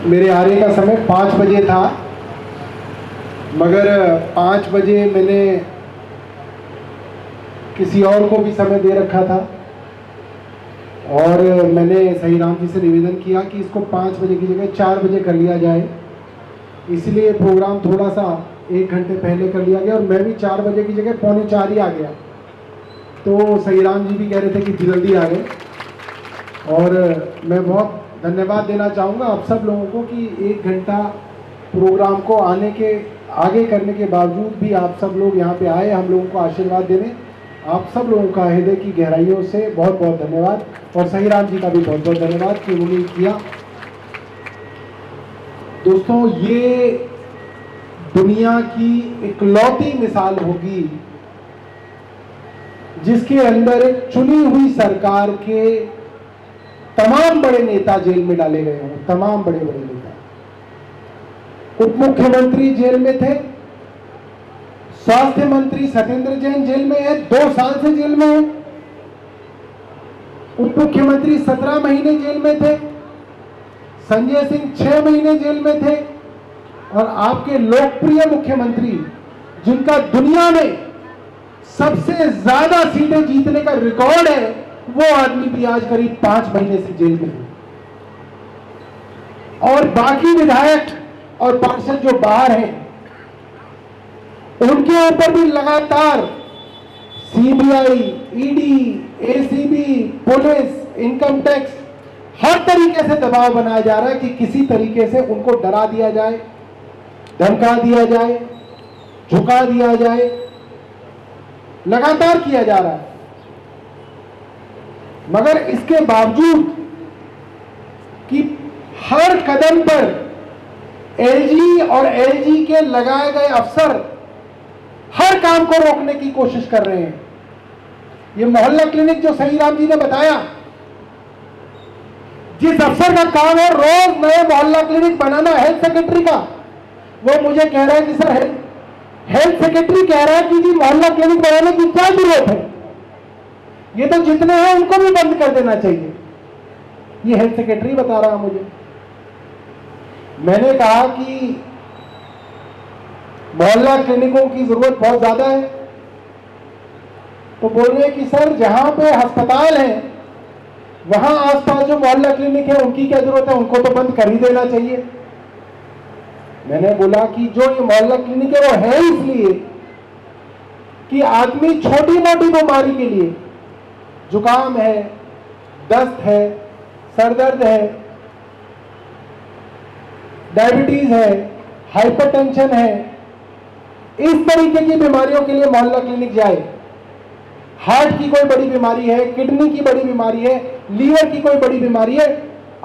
मेरे आने का समय 5 बजे था, मगर 5 बजे मैंने किसी और को भी समय दे रखा था और मैंने सही राम जी से निवेदन किया कि इसको 5 बजे की जगह 4 बजे कर लिया जाए। इसलिए प्रोग्राम थोड़ा सा 1 घंटे पहले कर लिया गया और मैं भी 4 बजे की जगह 3:45 ही आ गया। तो सही राम जी भी कह रहे थे कि जल्दी आ गए और मैं बहुत धन्यवाद देना चाहूँगा आप सब लोगों को कि 1 घंटा प्रोग्राम को आगे करने के बावजूद भी आप सब लोग यहाँ पे आए हम लोगों को आशीर्वाद देने। आप सब लोगों का हृदय की गहराइयों से बहुत बहुत धन्यवाद और सही राम जी का भी बहुत बहुत धन्यवाद कि उन्होंने किया। दोस्तों, ये दुनिया की इकलौती मिसाल होगी जिसके अंदर एक चुनी हुई सरकार के तमाम बड़े नेता जेल में डाले गए हों। तमाम बड़े बड़े नेता, उप मुख्यमंत्री जेल में थे, स्वास्थ्य मंत्री सत्येंद्र जैन जेल में है, 2 साल से जेल में है, उप मुख्यमंत्री 17 महीने जेल में थे, संजय सिंह 6 महीने जेल में थे और आपके लोकप्रिय मुख्यमंत्री जिनका दुनिया में सबसे ज्यादा सीटें जीतने का रिकॉर्ड है, वो आदमी भी आज करीब 5 महीने से जेल में है। और बाकी विधायक और पार्षद जो बाहर हैं उनके ऊपर भी लगातार CBI, ED, ACB, police, income tax हर तरीके से दबाव बनाया जा रहा है कि किसी तरीके से उनको डरा दिया जाए, धमका दिया जाए, झुका दिया जाए। लगातार किया जा रहा है, मगर इसके बावजूद कि हर कदम पर एलजी और एलजी के लगाए गए अफसर हर काम को रोकने की कोशिश कर रहे हैं। ये मोहल्ला क्लिनिक जो सही राम जी ने बताया, जिस अफसर का काम है रोज नए मोहल्ला क्लिनिक बनाना हेल्थ सेक्रेटरी का, वो मुझे कह रहा है कि सर हेल्थ सेक्रेटरी कह रहा है कि जी मोहल्ला क्लिनिक बनाने की क्या जरूरत है, ये तो जितने हैं उनको भी बंद कर देना चाहिए। ये हेल्थ सेक्रेटरी बता रहा मुझे। मैंने कहा कि मोहल्ला क्लिनिकों की जरूरत बहुत ज्यादा है, तो बोल रहे कि सर जहां पे अस्पताल है वहां आसपास जो मोहल्ला क्लिनिक है उनकी क्या जरूरत है, उनको तो बंद कर ही देना चाहिए। मैंने बोला कि जो ये मोहल्ला क्लिनिक है वो है इसलिए कि आदमी छोटी मोटी बीमारी के लिए, जुकाम है, दस्त है, सरदर्द है, डायबिटीज है, हाइपरटेंशन है, इस तरीके की बीमारियों के लिए मोहल्ला क्लिनिक जाए। हार्ट की कोई बड़ी बीमारी है, किडनी की बड़ी बीमारी है, लीवर की कोई बड़ी बीमारी है,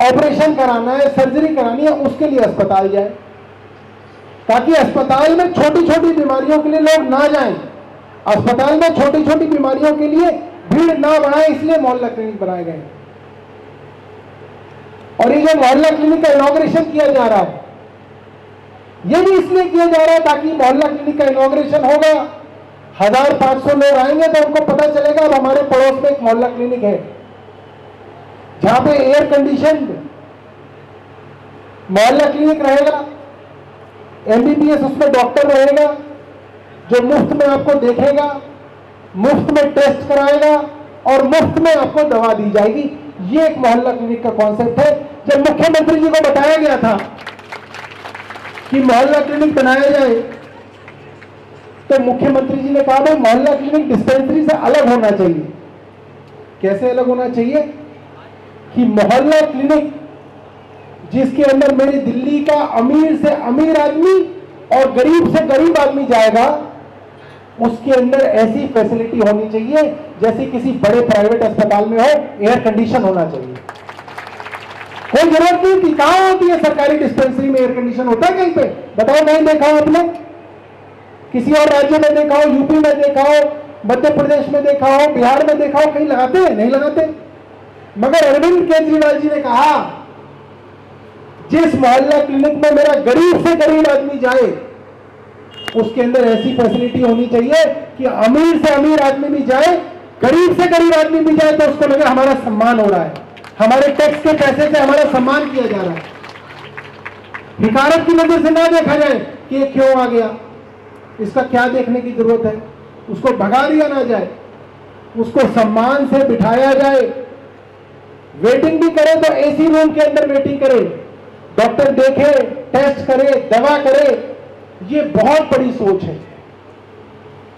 ऑपरेशन कराना है, सर्जरी करानी है, उसके लिए अस्पताल जाए, ताकि अस्पताल में छोटी छोटी बीमारियों के लिए लोग ना जाएं। अस्पताल में छोटी छोटी बीमारियों के लिए भीड़ ना बढ़ाए, इसलिए मोहल्ला क्लिनिक बनाए गए। और ये जो मोहल्ला क्लिनिक का इनॉग्रेशन किया जा रहा है, ये भी इसलिए किया जा रहा है ताकि मोहल्ला क्लिनिक का इनॉग्रेशन होगा, 1500 लोग आएंगे तो उनको पता चलेगा अब हमारे पड़ोस में एक मोहल्ला क्लिनिक है जहां पे एयर कंडीशन मोहल्ला क्लिनिक रहेगा, एमबीबीएस उसमें डॉक्टर रहेगा जो मुफ्त में आपको देखेगा, मुफ्त में टेस्ट कराएगा और मुफ्त में आपको दवा दी जाएगी। ये एक मोहल्ला क्लिनिक का कॉन्सेप्ट है। जब मुख्यमंत्री जी को बताया गया था कि मोहल्ला क्लिनिक बनाया जाए, तो मुख्यमंत्री जी ने कहा भाई मोहल्ला क्लिनिक डिस्पेंसरी से अलग होना चाहिए। कैसे अलग होना चाहिए? कि मोहल्ला क्लिनिक जिसके अंदर मेरी दिल्ली का अमीर से अमीर आदमी और गरीब से गरीब आदमी जाएगा, उसके अंदर ऐसी फैसिलिटी होनी चाहिए जैसे किसी बड़े प्राइवेट अस्पताल में हो, एयर कंडीशन होना चाहिए। कोई जरूरत नहीं कि कहां होती है सरकारी डिस्पेंसरी में एयर कंडीशन होता है कहीं पे? बताओ, नहीं देखा आपने? किसी और राज्य में देखा हो, यूपी में देखा हो, मध्य प्रदेश में देखा हो, बिहार में देखा हो, कहीं लगाते हैं? नहीं लगाते। मगर अरविंद केजरीवाल जी ने कहा जिस मोहल्ला क्लिनिक में मेरा गरीब से गरीब आदमी जाए उसके अंदर ऐसी फैसिलिटी होनी चाहिए कि अमीर से अमीर आदमी भी जाए, गरीब से गरीब आदमी भी जाए तो उसको लगे हमारा सम्मान हो रहा है, हमारे टैक्स के पैसे से हमारा सम्मान किया जा रहा है। हिकारत की नजर से ना देखा जाए कि ये क्यों आ गया, इसका क्या देखने की जरूरत है, उसको भगा दिया ना जाए, उसको सम्मान से बिठाया जाए। वेटिंग भी करे तो एसी रूम के अंदर वेटिंग करे, डॉक्टर देखे, टेस्ट करे, दवा करे। ये बहुत बड़ी सोच है।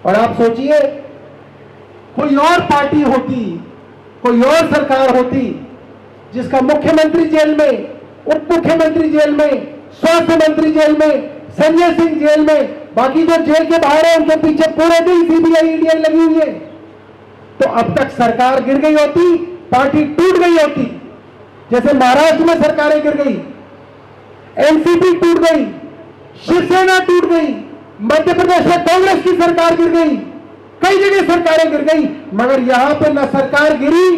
और आप सोचिए कोई और पार्टी होती, कोई और सरकार होती जिसका मुख्यमंत्री जेल में, उप मुख्यमंत्री जेल में, स्वास्थ्य मंत्री जेल में, संजय सिंह जेल में, बाकी जो जेल के बाहर है उनके पीछे पूरे दिन सीबीआई ईडी लगी हुई है, तो अब तक सरकार गिर गई होती, पार्टी टूट गई होती। जैसे महाराष्ट्र में सरकारें गिर गई, एनसीपी टूट गई, शिवसेना टूट गई, मध्य प्रदेश में कांग्रेस की सरकार गिर गई, कई जगह सरकारें गिर गई, मगर यहां पे न सरकार गिरी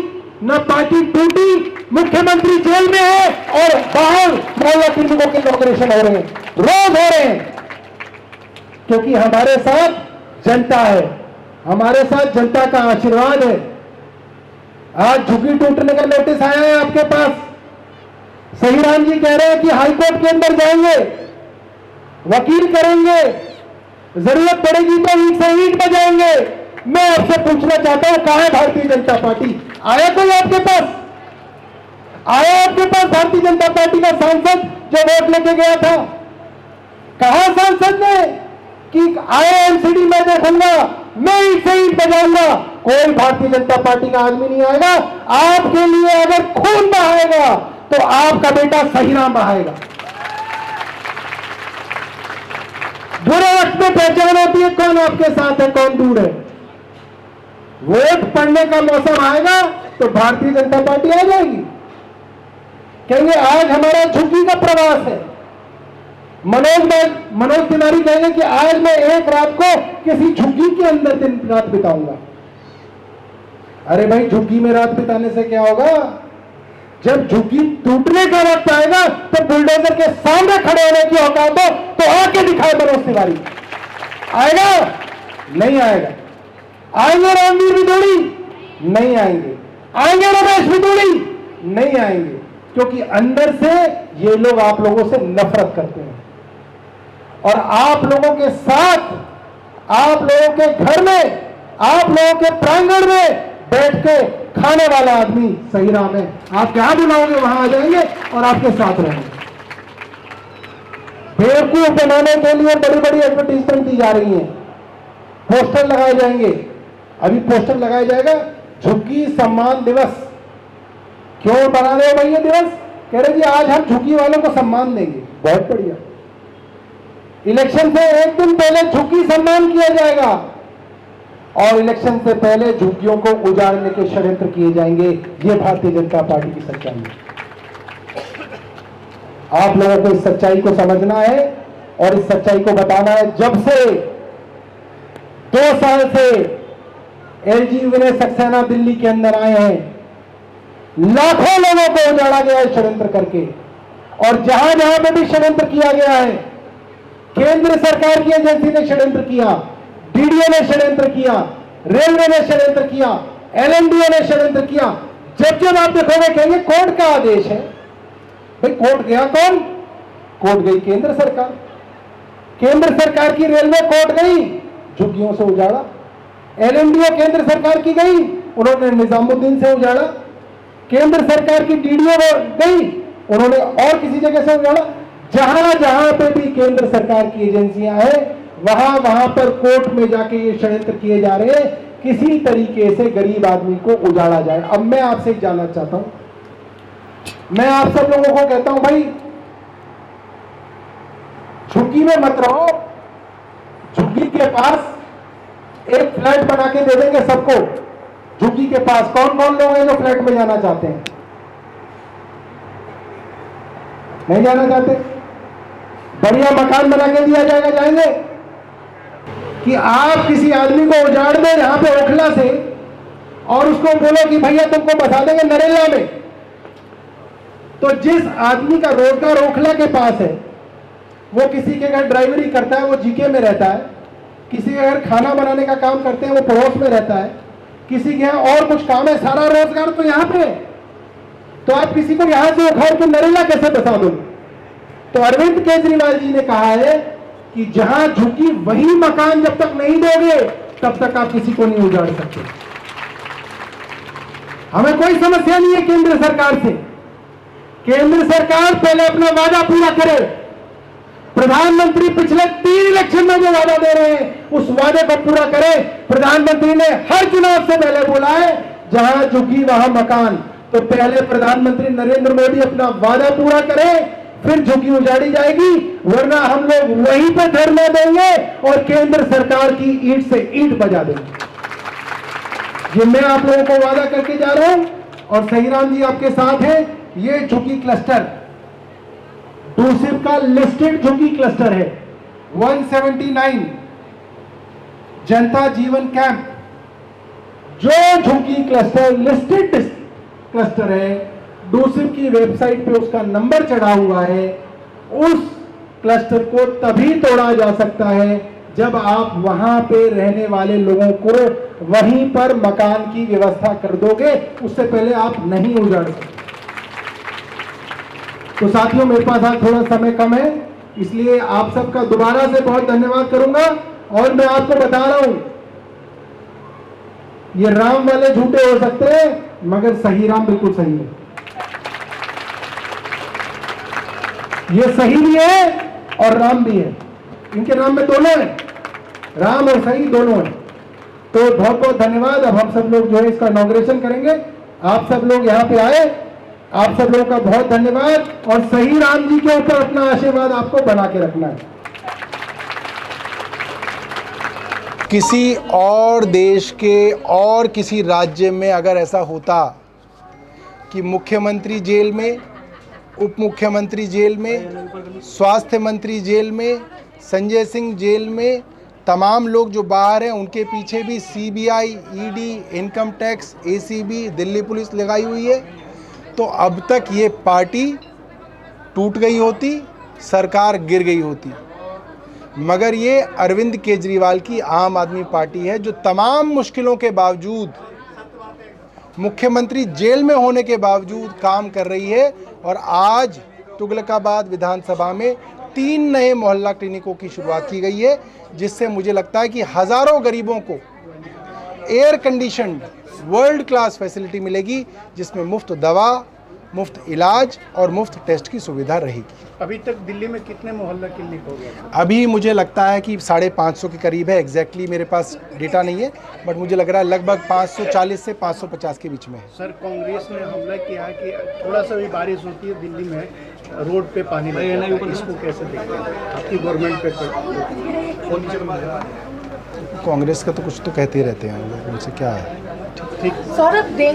न पार्टी टूटी। मुख्यमंत्री जेल में है और बाहर मोहल्ला क्लिनिकों के इनॉग्रेशन हो रहे हैं, रोज हो रहे हैं, क्योंकि हमारे साथ जनता है, हमारे साथ जनता का आशीर्वाद है। आज झुग्गी टूटने का नोटिस आया है आपके पास। सही राम जी कह रहे हैं कि हाईकोर्ट के अंदर जाएंगे, वकील करेंगे, जरूरत पड़ेगी तो ईंट से ईंट बजाएंगे। मैं आपसे पूछना चाहता हूं कहां है भारतीय जनता पार्टी? आया कोई आपके पास? आया आपके पास भारतीय जनता पार्टी का सांसद जो वोट लेके गया था? कहा सांसद ने कि आया एमसीडी मैं देखूंगा, मैं ईंट से ईंट बजाऊंगा? कोई भारतीय जनता पार्टी का आदमी नहीं आएगा। आपके लिए अगर खून बहाएगा तो आपका बेटा सही राम बहाएगा। बुरे वक्त में पहचान होती है कौन आपके साथ है, कौन दूर है। वोट पड़ने का मौसम आएगा तो भारतीय जनता पार्टी आ जाएगी। कहेंगे आज हमारा झुग्गी का प्रवास है। मनोज तिवारी कहेंगे कि आज मैं एक रात को किसी झुग्गी के अंदर दिन रात बिताऊंगा। अरे भाई, झुग्गी में रात बिताने से क्या होगा? जब झुग्गी टूटने का वक्त आएगा तो बुलडोजर के सामने खड़े होने की औकात हो तो आके दिखाए मनोज तिवारी। आएगा? नहीं आएगा। आएंगे रणवीर विदोड़ी? नहीं आएंगे। आएंगे रमेश विदोड़ी? नहीं आएंगे, क्योंकि अंदर से ये लोग आप लोगों से नफरत करते हैं और आप लोगों के साथ, आप लोगों के घर में, आप लोगों के प्रांगण में बैठ के खाने वाला आदमी सही राम है। आप जहां बुलाओगे वहां आ जाएंगे और आपके साथ रहेंगे। बेवकूफ बनाने के लिए बड़ी बड़ी एडवर्टीजमेंट दी जा रही है, पोस्टर लगाए जाएंगे। अभी पोस्टर लगाया जाएगा झुग्गी सम्मान दिवस। क्यों बना रहे हो भाई ये दिवस? कह रहे जी आज हम झुग्गी वालों को सम्मान देंगे। बहुत बढ़िया। इलेक्शन से एक दिन पहले झुग्गी सम्मान किया जाएगा और इलेक्शन से पहले झुग्गियों को उजाड़ने के षड्यंत्र किए जाएंगे। ये भारतीय जनता पार्टी की सच्चाई है। आप लोगों को इस सच्चाई को समझना है और इस सच्चाई को बताना है। जब से 2 साल से एलजी विनय सक्सेना दिल्ली के अंदर आए हैं, लाखों लोगों को उजाड़ा गया है षड्यंत्र करके, और जहां जहां पे भी षड्यंत्र किया गया है, केंद्र सरकार की एजेंसी ने षड्यंत्र किया, डीडीओ ने षड्यंत्र किया, रेलवे ने षड्यंत्र किया, एलएनडीओ ने षड्यंत्र किया। जब जब आप देखोगे कहेंगे कोर्ट का आदेश है। भाई कोर्ट गया कौन? कोर्ट गई केंद्र सरकार। केंद्र सरकार की रेलवे कोर्ट गई, झुग्गियों से उजाड़ा। एलएनडीओ केंद्र सरकार की गई, उन्होंने निजामुद्दीन से उजाड़ा। केंद्र सरकार की डीडीओ गई, उन्होंने और किसी जगह से उजाड़ा। जहां जहां पे भी केंद्र सरकार की एजेंसियां हैं, वहां वहां पर कोर्ट में जाके ये षड्यंत्र किए जा रहे हैं, किसी तरीके से गरीब आदमी को उजाड़ा जाए। अब मैं आपसे जानना चाहता हूं, मैं आप सब लोगों को कहता हूं भाई झुग्गी में मत रहो। झुग्गी के पास एक फ्लैट बना के दे देंगे सबको। झुग्गी के पास कौन कौन लोग हैं जो फ्लैट में जाना चाहते हैं? नहीं जाना चाहते? बढ़िया मकान बना के दिया जाएगा, जाएंगे? कि आप किसी आदमी को उजाड़ दो यहां पे ओखला से और उसको बोलो कि भैया तुमको बसा देंगे नरेला में, तो जिस आदमी का रोजगार ओखला के पास है, वो किसी के घर ड्राइवरी करता है, वो जीके में रहता है, किसी के घर खाना बनाने का काम करते हैं, वो पड़ोस में रहता है, किसी के यहाँ और कुछ काम है, सारा रोजगार तो यहाँ पे है। तो आप किसी को यहां से उखाड़ के नरेला कैसे बसा दोगे? तो अरविंद केजरीवाल जी ने कहा है कि जहां झुकी वही मकान जब तक नहीं दोगे तब तक आप किसी को नहीं उजाड़ सकते। हमें कोई समस्या नहीं है केंद्र सरकार से। केंद्र सरकार पहले अपना वादा पूरा करे। प्रधानमंत्री पिछले 3 इलेक्शन में जो वादा दे रहे हैं उस वादे को पूरा करे। प्रधानमंत्री ने हर चुनाव से पहले बोला है जहां झुकी वहां मकान। तो पहले प्रधानमंत्री नरेंद्र मोदी अपना वादा पूरा करे, फिर झुकी उजाड़ी जाएगी, वरना हम लोग वहीं पे धरना देंगे और केंद्र सरकार की ईंट से ईंट बजा देंगे। ये मैं आप लोगों को वादा करके जा रहा हूं और सहीराम जी आपके साथ हैं। ये झुकी क्लस्टर दूसरी का लिस्टेड झुकी क्लस्टर है 179 जनता जीवन कैंप। जो झुकी क्लस्टर लिस्टेड क्लस्टर है, दूसरी की वेबसाइट पे उसका नंबर चढ़ा हुआ है। उस क्लस्टर को तभी तोड़ा जा सकता है जब आप वहां पे रहने वाले लोगों को वहीं पर मकान की व्यवस्था कर दोगे, उससे पहले आप नहीं उजाड़ सकते। तो साथियों, मेरे पास आज थोड़ा समय कम है, इसलिए आप सबका दोबारा से बहुत धन्यवाद करूंगा। और मैं आपको बता रहा हूं, ये राम वाले झूठे हो सकते हैं मगर सही राम बिल्कुल सही है। ये सही भी है और राम भी है। इनके नाम में दोनों है, राम और सही दोनों है। तो बहुत बहुत धन्यवाद। अब हम सब लोग जो है इसका इनॉग्रेशन करेंगे। आप सब लोग यहाँ पे आए, आप सब लोगों का बहुत धन्यवाद। और सही राम जी के ऊपर अपना आशीर्वाद आपको बना के रखना है। किसी और देश के और किसी राज्य में अगर ऐसा होता कि मुख्यमंत्री जेल में, उप मुख्यमंत्री जेल में, स्वास्थ्य मंत्री जेल में, संजय सिंह जेल में, तमाम लोग जो बाहर हैं उनके पीछे भी CBI, ED, income tax, ACB, Delhi police लगाई हुई है, तो अब तक ये पार्टी टूट गई होती, सरकार गिर गई होती। मगर ये अरविंद केजरीवाल की आम आदमी पार्टी है जो तमाम मुश्किलों के बावजूद, मुख्यमंत्री जेल में होने के बावजूद काम कर रही है। और आज तुगलकाबाद विधानसभा में 3 नए मोहल्ला क्लिनिकों की शुरुआत की गई है, जिससे मुझे लगता है कि हज़ारों गरीबों को air conditioned world class facility मिलेगी, जिसमें मुफ्त दवा, मुफ्त इलाज और मुफ्त टेस्ट की सुविधा रहेगी। अभी तक दिल्ली में कितने मोहल्ला क्लिनिक हो गए? अभी मुझे लगता है कि 550 के करीब है। एग्जैक्टली मेरे पास डेटा नहीं है, बट मुझे लग रहा है लगभग 540 से 550 के बीच में है। सर, कांग्रेस ने हमला किया कि थोड़ा सा भी बारिश होती है दिल्ली में रोड पे पानी लग जाता है, इसको कैसे देखते हैं? आपकी गवर्नमेंट पे कांग्रेस का तो कुछ तो कहते ही रहते हैं, उनसे क्या है। ठीक। सौरभ